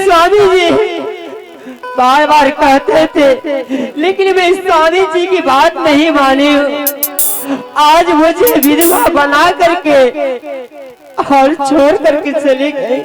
स्वामी जी बार बार कहते थे, लेकिन मैं स्वामी जी की बात नहीं मानी हूँ। आज मुझे विधवा बना करके और छोड़ करके चली गई।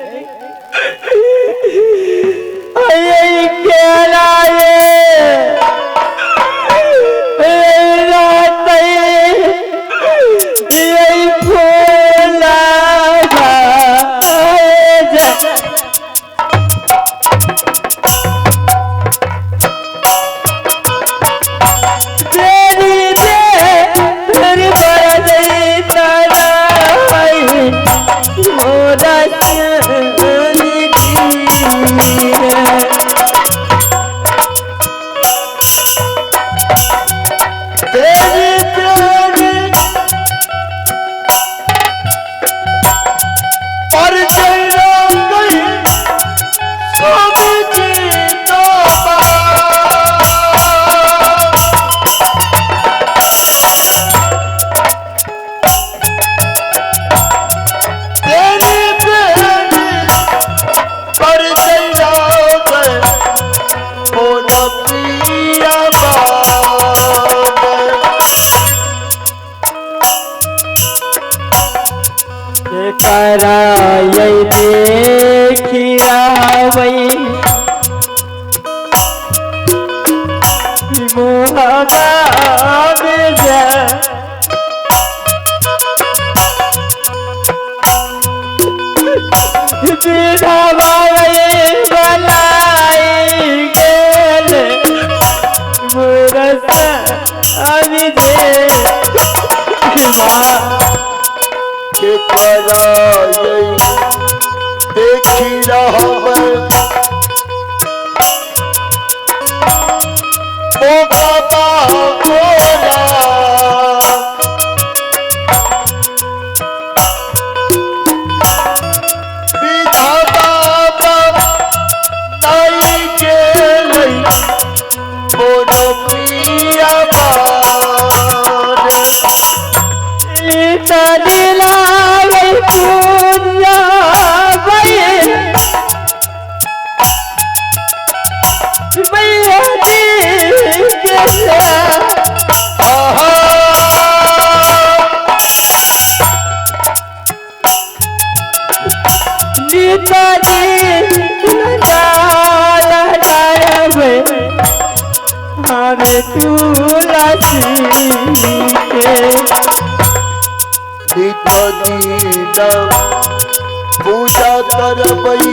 पूजा करबई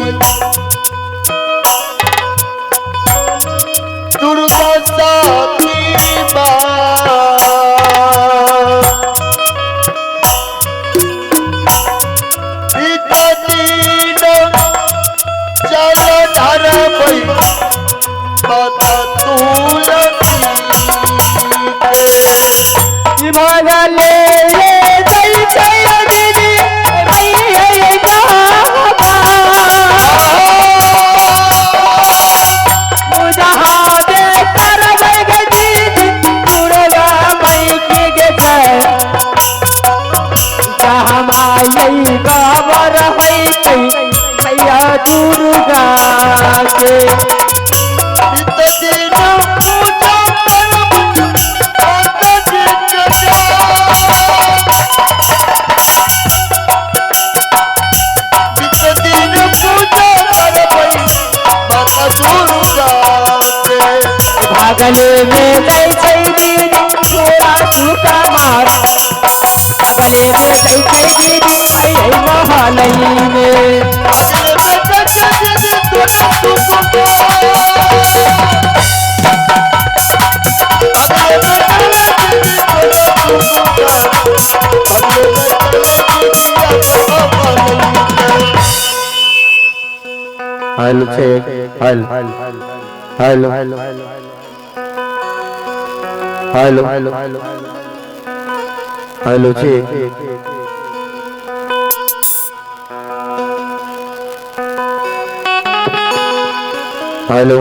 दुर्गा साथी चल धरबई माता तुलसी भगले दुर्गा के भागले में जैसे दीदी थोड़ा सूखा मार भागले में जैसे दीदी महालई में hello check hello hello hello hello hello check hello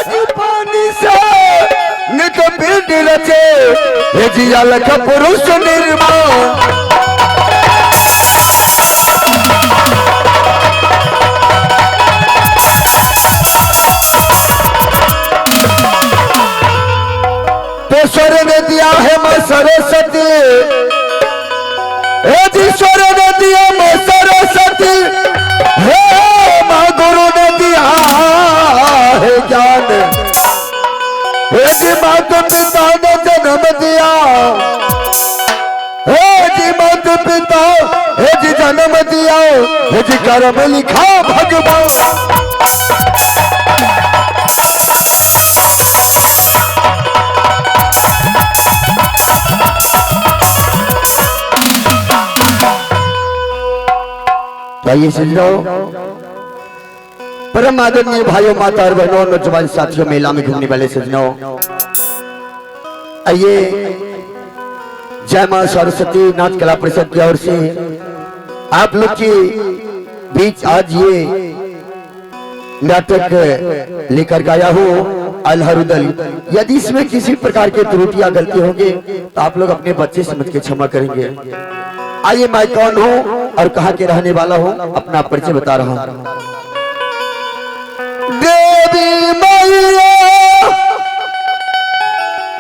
जी पानी से नित पीठ रचे हे जी अलग पुरुष निर्माण तो स्वर ने दिया है मां सरस्वती हे जी स्वर ने दिया मां सरस्वती हे मां गुरु ने दिया है ज्ञान हे जी माता पिता ने जन्म दिया हे जी माता पिता हे जी जन्म दिया हे जी कर्म लिखा भगवान आइए सुनो परम आदरणीय भाइयों माता और बहनों नौजवान साथियों मेला में घूमने वाले सज्जनों आइए जय मां सरस्वती नाथ कला परिषद की ओर से आप लोग के बीच आज ये नाटक लेकर गाया हूँ अलहरुदल। यदि इसमें किसी प्रकार की त्रुटियां गलती होंगे तो आप लोग अपने बच्चे समझ के क्षमा करेंगे। आइए मैं कौन हूँ और कहाँ के रहने वाला हूँ अपना परिचय बता रहा हूँ। देवी मैया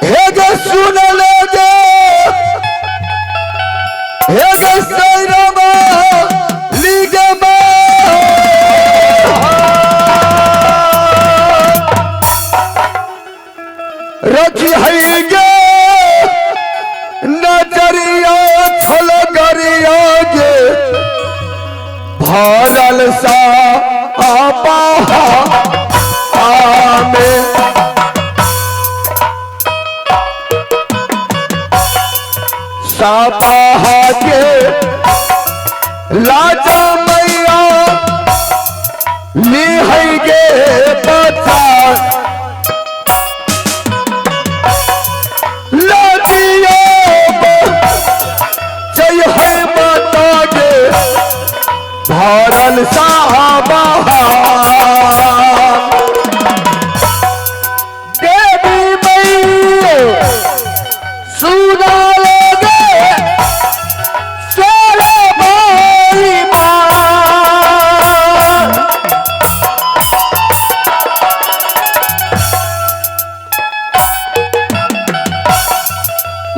हे गे सुन ले गे हे गे सैरमा लीगे रखी है गे नजरिया छलगरिया गे भरल सा आपा आमे सापा के लाजा मैया ली है गे बचा लाजियो जय है माता गे भरल साहबा देवी मैया सुना लगे सोरे भाई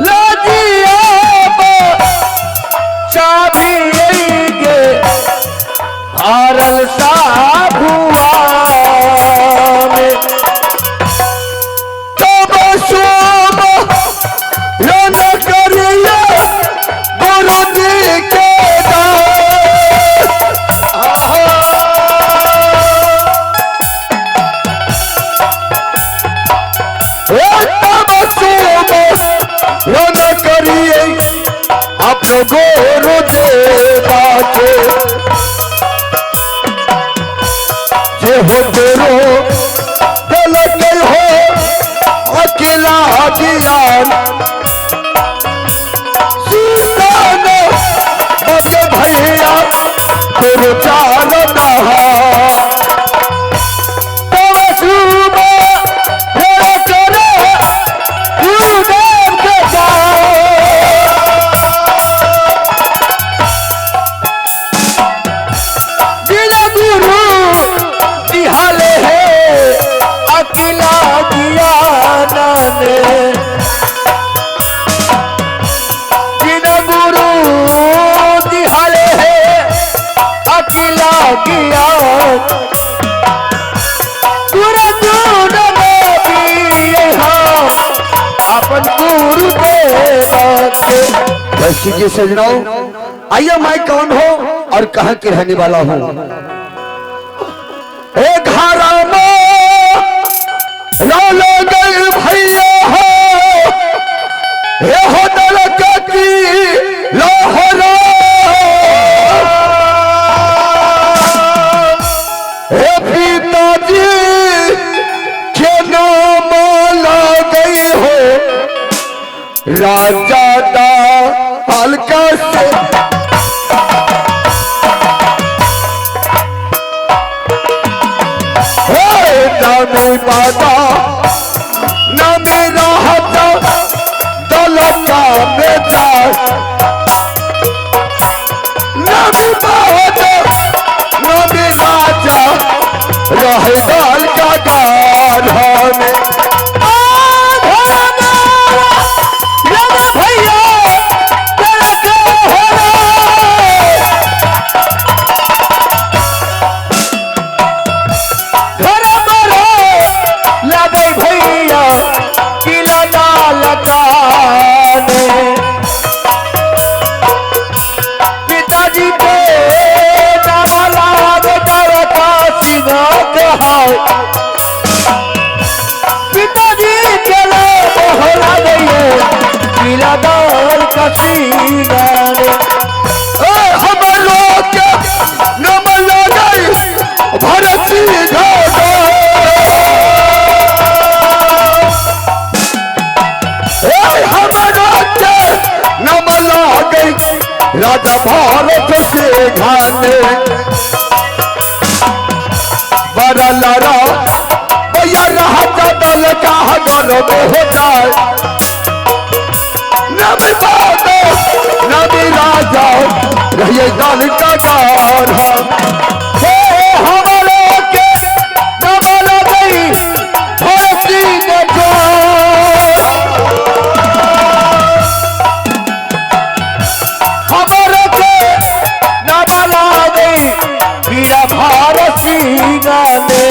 लाजिया चाबी गे भारल साभुआ में तब सोम रन करिए गुरु जी के तब सोम रन करिए अपने गुरु देवा के जे हो तेरो दिल के हो अकेला ज्ञान सुल्तान बके भैया तेरे चार नहा तब सुबह तेरा करे गुरुदेव के जाओ जिला गुरु दिहाले है अकेला ज्ञान ने जिना गुरु दिहाले है अकेला ज्ञान गुरु गुण में भी हम अपन गुरु के जी सजनों आइए मैं कौन हूँ और कहाँ के रहने वाला हूँ। एक हरामा लाल गए भैया हो हे हो नरक की लोहरा हे पिताजी के नाम ला गई हो राजा दा हल्का से हे नमी बाबा नमी रहता दलका बेटा नमी बाबा नमी राजा रहे दाल का गाढ़ा में पिताजी के मोहला गई किलादार का सीनारे हम लोग नमल गई भरती घाटा हम लोग नमल गई राजा भारत से घाने बड़ा लड़ा भैया रहा दल का गर्व हो जाए नबी बाबा नबी राजा रहिए दल का गाढ़ा हमारे के नमल गई भरती जो हमारे के नमल गई वीरा भारती गाने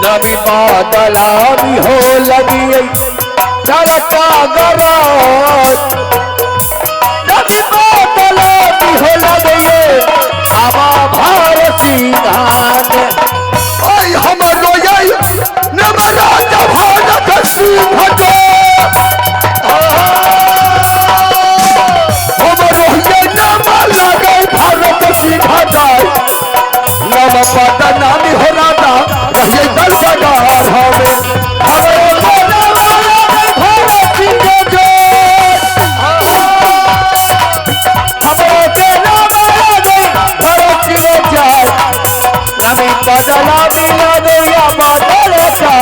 नबी बादला भी हो लगी चरका गराज नबी बादला भी हो लगी हवा भारती गाने ओए हमरो यही नम राजा भारत सिंह को हमरो ये नम लगे भारत सिंह जाए नम पता नामी हो राजा रहिए दल का गाढ़ा में हमारे बोले वाला भारत सिंह जो हमारे के नाम लगे भारत सिंह जाए नमी बदला मिला गया बादल का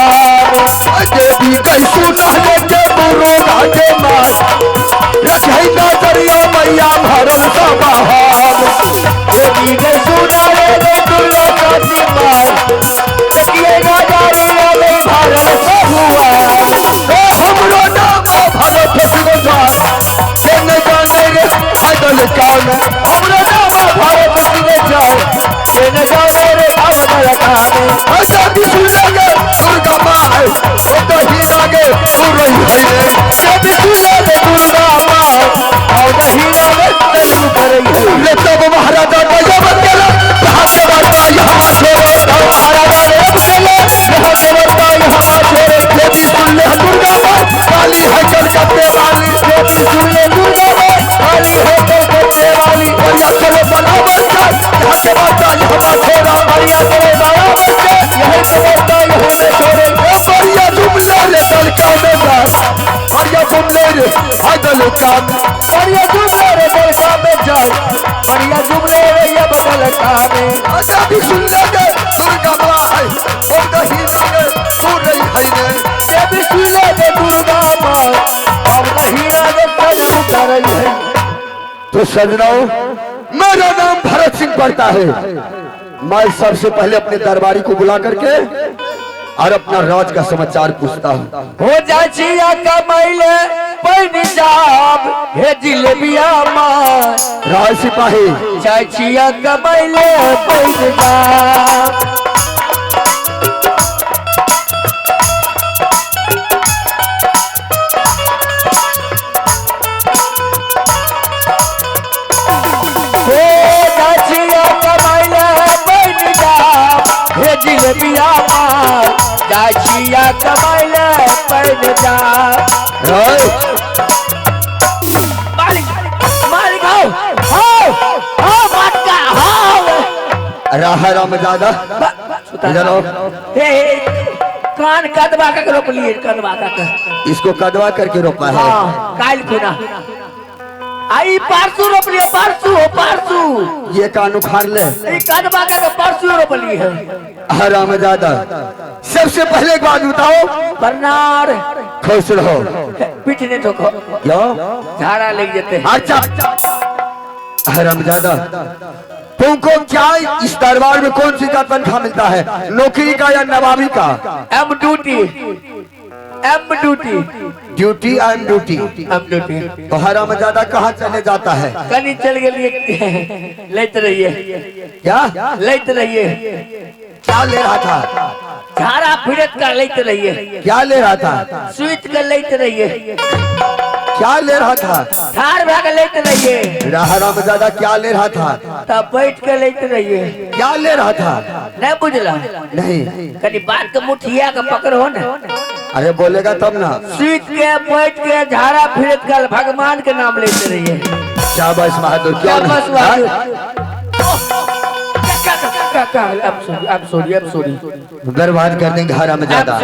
देवी कई सुना लेके बुरो राजे मार रखे नजरिया मैया भरल का बहार देवी कई सुना लेके दुर्गा काटी मार देखिए नजरिया में भरल का हुआ हमरो नाम भरत सिंह जान के न जाने रे पैदल काम हमरो नाम भरत सिंह जान के न जाने रे पैदल काम ऐसा भी सुनेंगे दुर्गा माँ वो तो ही लागे तू रही है ये भी सुनेंगे दुर्गा माँ और नहीं लागे तू कर रही है ले तब महाराजा का जब केला यहाँ से बता यहाँ छोड़ो महाराजा ने केला यहाँ से बता यहाँ छोड़ो ये भी सुन ले दुर्गा माँ काली है कलकत्ते वाली ये भी सुन ले दुर्गा माँ काली है कलकत्ते वाली बढ़िया चलो बना बच्चा यहाँ के बता यहाँ छोड़ा बढ़िया चलो बना बच्चा यही से बता यही में छोड़े बढ़िया जुमले रे दल का में जाए बढ़िया जुमले रे दल का बढ़िया जुमले रे दल का में जाए बढ़िया जुमले रे ये बदल का में आजा भी सुन लेंगे दुर्गा माँ है वो नहीं लगे तू नहीं है ये भी सुन लेंगे दुर्गा माँ और नहीं लगे तू कर रही है तो सजनाओ मेरा नाम भरत सिंह पड़ता है मैं सबसे पहले अपने दरबारी को बुला करके और अपना राज का समाचार पूछता हूँ हो जाचिया कमाइले पंजाब हे जिलेबिया माँ राज सिपाही चाचिया कमाइले पंजाब जिलेबिया मार जाचिया कमाइले पंजाब मालिक मालिक आओ मटका राहा राम दादा इधर आओ कान कदवा का रोप लिए कदवा का इसको कदवा करके रोपा है काल खुना आई पारसू रोप लिया, पारसू हो पारसू। ये कान उखाड़ ले। कदमा का पारसू रोप ली है। हरामजादा, सबसे पहले एक बात बताओ। बरनार खुश रहो। पीछे ठोको, लो झाड़ा लग जाते। अच्छा हरामजादा, तुमको क्या इस दरबार में कौन सी का तनख्वाह मिलता है, नौकरी का या नवाबी का? एम ड्यूटी, एम ड्यूटी, ड्यूटी एंड ड्यूटी। एम ड्यूटी। तो हरामजादा कहाँ चले जाता है? कहीं चल गए, लेते रहिए। क्या लेते रहिए। क्या ले रहा था? झाड़ा फिरत का लेते रहिए। क्या ले रहा था? स्विच का लेते रहिए। क्या ले रहा था? थार भाग लेते रहिए। हरामजादा क्या ले रहा था? तब बैठ के लेते रहिए। क्या ले रहा था? नहीं बुझला? नहीं। कहीं बात का मुठिया का पकड़ हो ना। अरे बोलेगा तब ना। स्विच के बैठ के झाड़ा फिरत का भगवान के नाम लेते रहिए। शाबाश बहादुर, क्या बस बहादुर। I'm sorry. बर्बाद कर देंगे हरामजादा।